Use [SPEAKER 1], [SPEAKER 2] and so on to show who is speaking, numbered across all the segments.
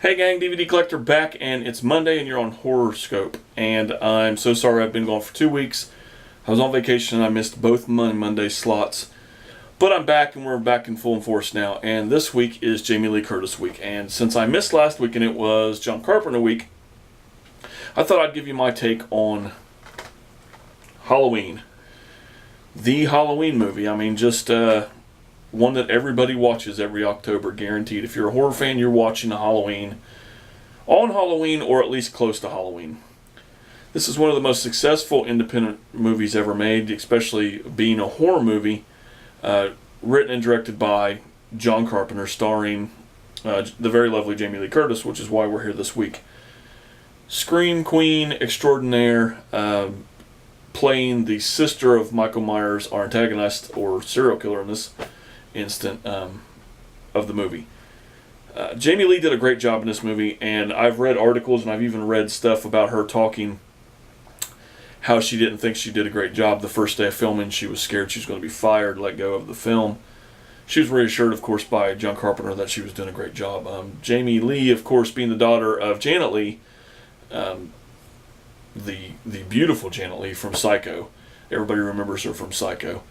[SPEAKER 1] Hey gang, DVD Collector back, and it's Monday and you're on Horoscope. And I'm so sorry I've been gone for 2 weeks. I was on vacation and I missed both Monday slots. But I'm back and we're back in full force now. And this week is Jamie Lee Curtis week. And since I missed last week and it was John Carpenter week, I thought I'd give you my take on Halloween. The Halloween movie. I mean, just one that everybody watches every October, guaranteed. If you're a horror fan, you're watching a Halloween, on Halloween, or at least close to Halloween. This is one of the most successful independent movies ever made, especially being a horror movie, written and directed by John Carpenter, starring the very lovely Jamie Lee Curtis, which is why we're here this week. Scream Queen extraordinaire, playing the sister of Michael Myers, our antagonist, or serial killer in this instant of the movie. Jamie Lee did a great job in this movie, and I've read articles and I've even read stuff about her talking how she didn't think she did a great job the first day of filming. She was scared she was going to be fired, let go of the film. She was reassured, of course, by John Carpenter that she was doing a great job. Jamie Lee, of course, being the daughter of Janet Leigh, the beautiful Janet Leigh from Psycho. Everybody remembers her from Psycho.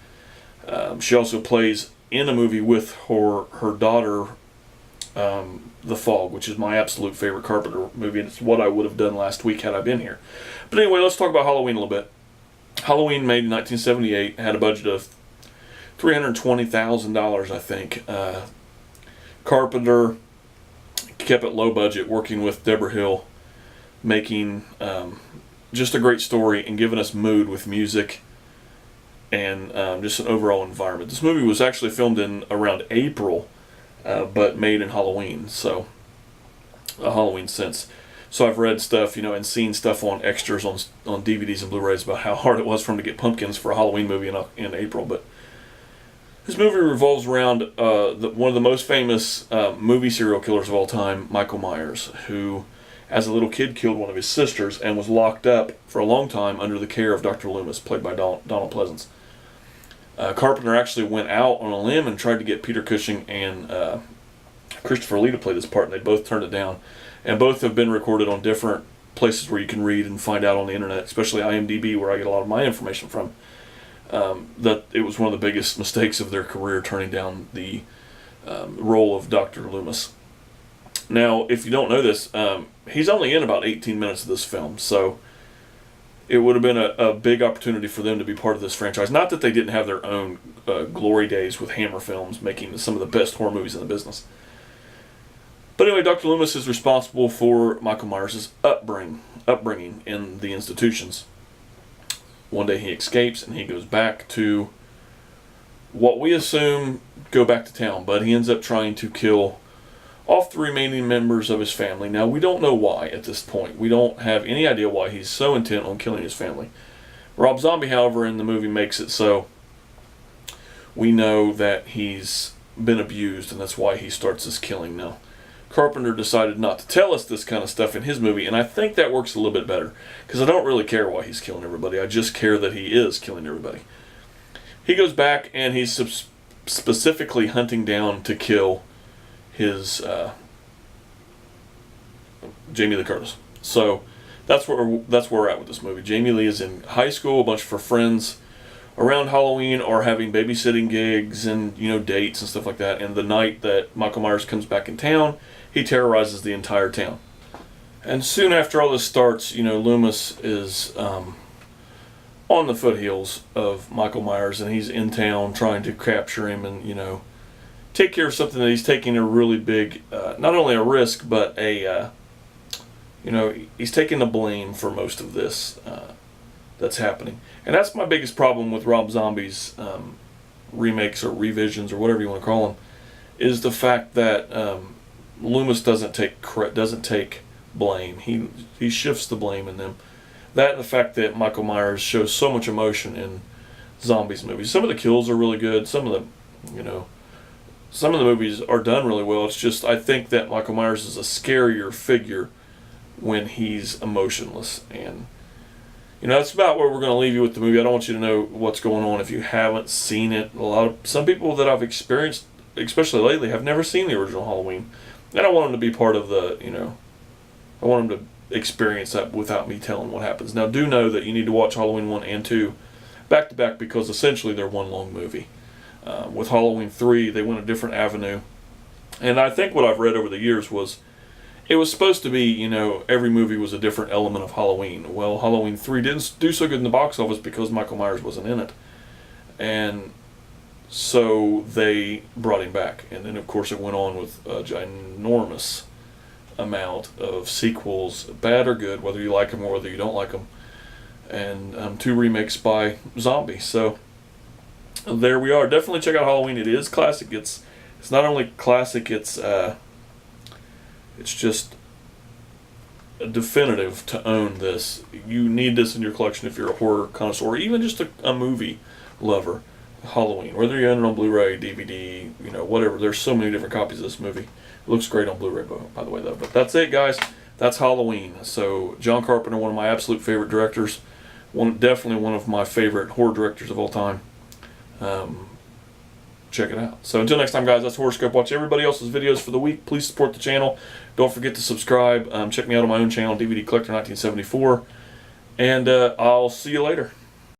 [SPEAKER 1] She also plays in a movie with her daughter, The Fog, which is my absolute favorite Carpenter movie, and it's what I would have done last week had I been here. But anyway, let's talk about Halloween a little bit. Halloween, made in 1978, had a budget of $320,000, I think. Carpenter kept it low budget, working with Deborah Hill, making just a great story and giving us mood with music and just an overall environment. This movie was actually filmed in around April, but made in Halloween, so a Halloween sense. So I've read stuff, and seen stuff on extras on DVDs and Blu-rays about how hard it was for them to get pumpkins for a Halloween movie in April. But this movie revolves around one of the most famous movie serial killers of all time, Michael Myers, who, as a little kid, killed one of his sisters and was locked up for a long time under the care of Dr. Loomis, played by Donald Pleasence. Carpenter actually went out on a limb and tried to get Peter Cushing and Christopher Lee to play this part, and they both turned it down. And both have been recorded on different places where you can read and find out on the internet, especially IMDb, where I get a lot of my information from, that it was one of the biggest mistakes of their career, turning down the role of Dr. Loomis. Now, if you don't know this, he's only in about 18 minutes of this film, so it would have been a big opportunity for them to be part of this franchise. Not that they didn't have their own glory days with Hammer Films, making some of the best horror movies in the business. But anyway, Dr. Loomis is responsible for Michael Myers' upbringing in the institutions. One day he escapes and he goes back to what we assume go back to town, but he ends up trying to kill off the remaining members of his family. Now, we don't know why at this point. We don't have any idea why he's so intent on killing his family. Rob Zombie, however, in the movie makes it so we know that he's been abused, and that's why he starts this killing now. Carpenter decided not to tell us this kind of stuff in his movie, and I think that works a little bit better, because I don't really care why he's killing everybody. I just care that he is killing everybody. He goes back, and he's specifically hunting down to kill his Jamie Lee Curtis. So that's where we're at with this movie. Jamie Lee is in high school. A bunch of her friends around Halloween are having babysitting gigs and dates and stuff like that. And the night that Michael Myers comes back in town, he terrorizes the entire town. And soon after all this starts, Loomis is on the foothills of Michael Myers, and he's in town trying to capture him and take care of something that he's taking a really big, not only a risk, but he's taking the blame for most of this that's happening. And that's my biggest problem with Rob Zombie's remakes or revisions or whatever you want to call them, is the fact that Loomis doesn't take blame. He shifts the blame in them. That and the fact that Michael Myers shows so much emotion in Zombies movies. Some of the kills are really good. Some of the movies are done really well. It's just, I think that Michael Myers is a scarier figure when he's emotionless. And that's about where we're going to leave you with the movie. I don't want you to know what's going on if you haven't seen it. Some people that I've experienced, especially lately, have never seen the original Halloween. And I want them to be part of the, I want them to experience that without me telling what happens. Now, do know that you need to watch Halloween 1 and 2 back to back because essentially they're one long movie. With Halloween 3, they went a different avenue. And I think what I've read over the years was it was supposed to be, every movie was a different element of Halloween. Well, Halloween 3 didn't do so good in the box office because Michael Myers wasn't in it. And so they brought him back. And then, of course, it went on with a ginormous amount of sequels, bad or good, whether you like them or whether you don't like them. And 2 remakes by zombies. So there we are. Definitely check out Halloween. It is classic. It's not only classic, it's just definitive to own this. You need this in your collection if you're a horror connoisseur, or even just a movie lover. Halloween, whether you own it on Blu-ray, DVD, whatever. There's so many different copies of this movie. It looks great on Blu-ray, by the way, though. But that's it, guys. That's Halloween. So John Carpenter, one of my absolute favorite directors. Definitely one of my favorite horror directors of all time. Check it out. So until next time, guys, that's Horoscope. Watch everybody else's videos for the week. Please support the channel. Don't forget to subscribe. Check me out on my own channel, DVD Collector 1974. And I'll see you later.